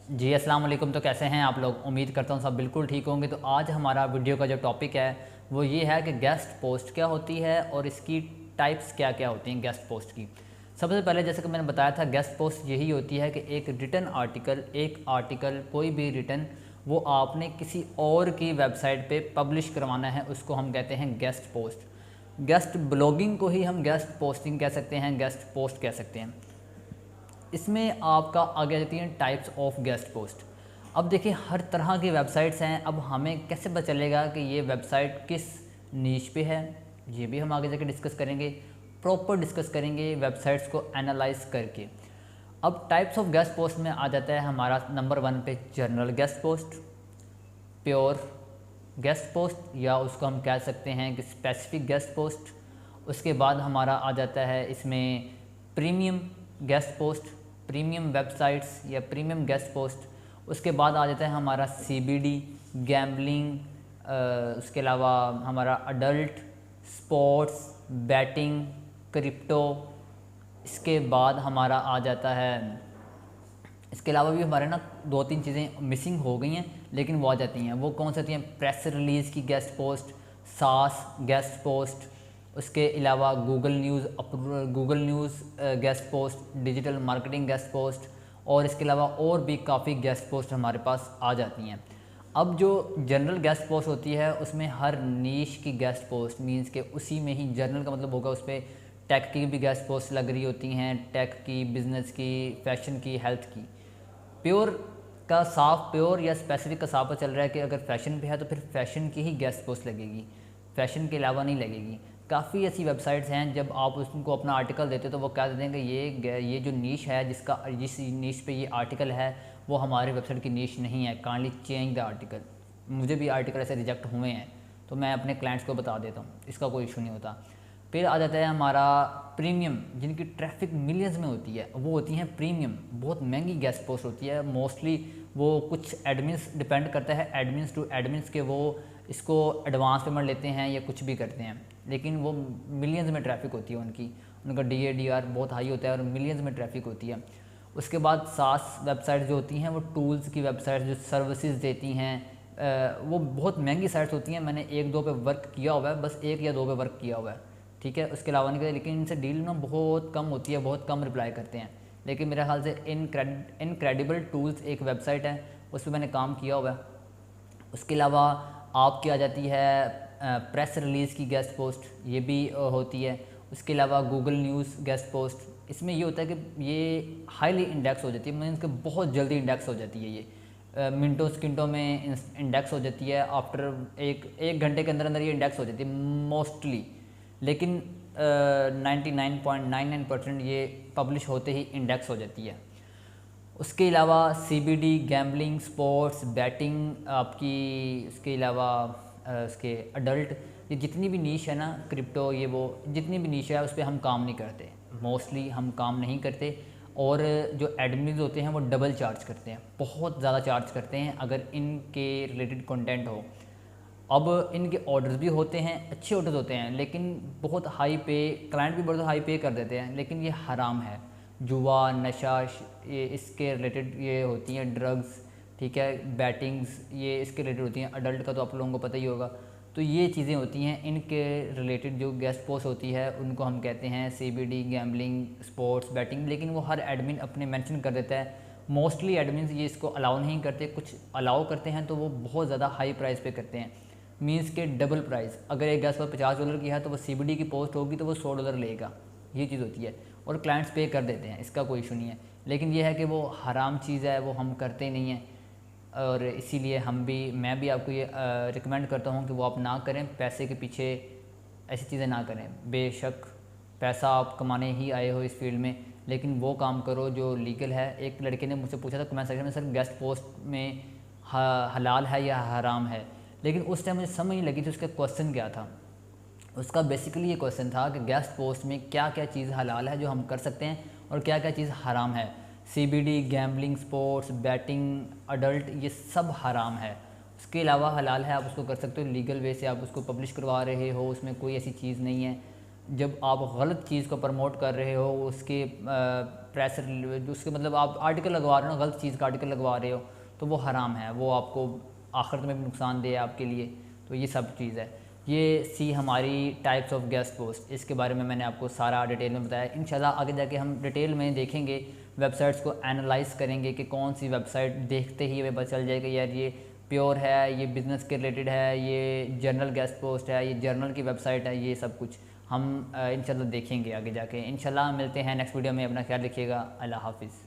जी अस्सलाम वालेकुम। तो कैसे हैं आप लोग? उम्मीद करता हूँ सब बिल्कुल ठीक होंगे। तो आज हमारा वीडियो का जो टॉपिक है वो ये है कि गेस्ट पोस्ट क्या होती है और इसकी टाइप्स क्या क्या होती हैं गेस्ट पोस्ट की। सबसे पहले जैसे कि मैंने बताया था, गेस्ट पोस्ट यही होती है कि एक रिटन आर्टिकल, एक आर्टिकल कोई भी रिटन वो आपने किसी और की वेबसाइट पे पब्लिश करवाना है, उसको हम कहते हैं गेस्ट पोस्ट। गेस्ट ब्लॉगिंग को ही हम गेस्ट पोस्टिंग कह सकते हैं, गेस्ट पोस्ट कह सकते हैं। इसमें आपका आगे आ जाती हैं टाइप्स ऑफ गेस्ट पोस्ट। अब देखिए हर तरह की वेबसाइट्स हैं, अब हमें कैसे पता चलेगा कि ये वेबसाइट किस नीश पे है, ये भी हम आगे जाके डिस्कस करेंगे, प्रॉपर डिस्कस करेंगे वेबसाइट्स को एनालाइज करके। अब टाइप्स ऑफ गेस्ट पोस्ट में आ जाता है हमारा नंबर 1 पे general guest post, pure guest post या उसको हम कह सकते हैं कि स्पेसिफिक गेस्ट पोस्ट। उसके बाद हमारा आ जाता है इसमें premium guest post, premium websites या प्रीमियम गेस्ट पोस्ट। उसके बाद आ जाता है हमारा सीबीडी, गैम्बलिंग, उसके अलावा हमारा अडल्ट, स्पोर्ट्स, बैटिंग, क्रिप्टो। इसके बाद हमारा आ जाता है, इसके अलावा भी हमारे ना 2-3 चीज़ें मिसिंग हो गई हैं लेकिन वो आ जाती हैं। वो कौन सी होती हैं? प्रेस रिलीज़ की गेस्ट पोस्ट, सास गेस्ट पोस्ट, उसके अलावा Google news guest post, digital marketing guest post, और इसके अलावा और भी काफ़ी गेस्ट पोस्ट हमारे पास आ जाती हैं। अब जो जनरल गेस्ट पोस्ट होती है उसमें हर नीश की गेस्ट पोस्ट मींस के उसी में ही, जनरल का मतलब होगा उस पर टेक की भी गेस्ट पोस्ट लग रही होती हैं, टेक की, बिज़नेस की, फैशन की, हेल्थ की। प्योर का साफ, प्योर या स्पेसिफिक का साफ चल रहा है कि अगर फैशन पे है तो फिर फैशन की ही गेस्ट पोस्ट लगेगी, फैशन के अलावा नहीं लगेगी। काफ़ी ऐसी वेबसाइट्स हैं जब आप उसको अपना आर्टिकल देते हो तो वो क्या देते हैं कि ये जो नीश है, जिस नीश पे ये आर्टिकल है वो हमारे वेबसाइट की नीश नहीं है, काइंडली चेंज द आर्टिकल। मुझे भी आर्टिकल ऐसे रिजेक्ट हुए हैं तो मैं अपने क्लाइंट्स को बता देता हूँ, इसका कोई इशू नहीं होता। फिर आ जाता है हमारा प्रीमियम, जिनकी ट्रैफिक मिलियंस में होती है, वो होती हैं प्रीमियम। बहुत महंगी गेस्ट पोस्ट होती है, मोस्टली वो कुछ एडमिन्स, डिपेंड करता है एडमिन्स टू एडमिन्स के वो इसको एडवांस पेमेंट लेते हैं या कुछ भी करते हैं, लेकिन वो मिलियंस में ट्रैफिक होती है उनका DADR बहुत हाई होता है और मिलियंस में ट्रैफिक होती है। उसके बाद सास वेबसाइट जो होती हैं वो टूल्स की वेबसाइट जो सर्विसेज देती हैं, वो बहुत महंगी साइट्स होती हैं। मैंने 1-2 पे वर्क किया हुआ है, बस 1 या 2 पे वर्क किया हुआ है, ठीक है, उसके अलावा नहीं करते। लेकिन इनसे डील ना बहुत कम होती है, बहुत कम रिप्लाई करते हैं। लेकिन मेरे ख्याल से इनक्रेडिबल टूल्स एक वेबसाइट है, उस पर मैंने काम किया हुआ है। उसके अलावा आपकी आ जाती है प्रेस रिलीज़ की गेस्ट पोस्ट, ये भी होती है। उसके अलावा गूगल न्यूज़ गेस्ट पोस्ट, इसमें ये होता है कि ये हाईली इंडेक्स हो जाती है, मीन्स कि बहुत जल्दी इंडेक्स हो जाती है, ये मिनटों सेकंडों में इंडेक्स हो जाती है। आफ्टर एक घंटे के अंदर अंदर ये इंडेक्स हो जाती है मोस्टली, लेकिन 99.99% ये पब्लिश होते ही इंडेक्स हो जाती है। उसके अलावा CBD, गैम्बलिंग, स्पोर्ट्स, बैटिंग आपकी, उसके अलावा उसके अडल्ट, ये जितनी भी नीश है ना, क्रिप्टो, ये वो जितनी भी नीश है उस पर हम काम नहीं करते, मोस्टली हम काम नहीं करते। और जो एडमिन्स होते हैं वो डबल चार्ज करते हैं, बहुत ज़्यादा चार्ज करते हैं अगर इनके रिलेटेड कंटेंट हो। अब इनके ऑर्डर्स भी होते हैं, अच्छे ऑर्डर्स होते हैं, लेकिन बहुत हाई पे, क्लाइंट भी बहुत हाई पे कर देते हैं, लेकिन ये हराम है। जुआ, नशा, ये इसके रिलेटेड ये होती हैं, ड्रग्स, ठीक है, बैटिंग्स, ये इसके रिलेटेड होती हैं। अडल्ट का तो आप लोगों को पता ही होगा। तो ये चीज़ें होती हैं, इनके रिलेटेड जो गेस्ट पोस्ट होती है उनको हम कहते हैं CBD, गैम्बलिंग, स्पोर्ट्स, बैटिंग। लेकिन वो हर एडमिन अपने मेंशन कर देता है, मोस्टली एडमिन ये इसको अलाउ नहीं करते, कुछ अलाउ करते हैं तो वो बहुत ज़्यादा हाई प्राइस पे करते हैं, मीन्स के डबल प्राइस। अगर एक गेस्ट पोस्ट $50 की है तो वो CBD की पोस्ट होगी तो वो $100 लेगा, ये चीज़ होती है। और क्लाइंट्स पे कर देते हैं, इसका कोई इशू नहीं है। लेकिन ये है कि वो हराम चीज़ है, वो हम करते नहीं हैं, और इसीलिए मैं भी आपको ये रिकमेंड करता हूँ कि वो आप ना करें, पैसे के पीछे ऐसी चीज़ें ना करें। बेशक पैसा आप कमाने ही आए हो इस फील्ड में, लेकिन वो काम करो जो लीगल है। एक लड़के ने मुझसे पूछा था कमेंट सेक्शन में, सर गेस्ट पोस्ट में हलाल है या हराम है, लेकिन उस टाइम मुझे समझ नहीं लगी थी उसका क्वेश्चन क्या था। उसका बेसिकली ये क्वेश्चन था कि गेस्ट पोस्ट में क्या क्या चीज़ हलाल है जो हम कर सकते हैं और क्या क्या चीज़ हराम है। CBD, gambling, sports, batting, adult, ये सब हराम है। उसके अलावा हलाल है, आप उसको कर सकते हो लीगल वे से, आप उसको पब्लिश करवा रहे हो, उसमें कोई ऐसी चीज़ नहीं है। जब आप गलत चीज़ को प्रमोट कर रहे हो, उसके प्रेस उसके मतलब आप आर्टिकल लगवा रहे हो ना, गलत चीज़ का आर्टिकल लगवा रहे हो, तो वो हराम है, वो आपको आखिरत में भी नुकसानदेह है आपके लिए। तो ये सब चीज़ है। ये हमारी टाइप्स ऑफ गेस्ट पोस्ट, इसके बारे में मैंने आपको सारा डिटेल में बताया। इंशाल्लाह आगे जाके हम डिटेल में देखेंगे, वेबसाइट्स को एनालाइज करेंगे कि कौन सी वेबसाइट देखते ही हमें पता चल जाएगा यार ये प्योर है, ये बिज़नेस के रिलेटेड है, ये जर्नल गेस्ट पोस्ट है, ये जर्नल की वेबसाइट है। ये सब कुछ हम इंशाल्लाह देखेंगे आगे जाके। इंशाल्लाह मिलते हैं नेक्स्ट वीडियो में। अपना ख्याल रखिएगा। अल्लाह हाफिज़।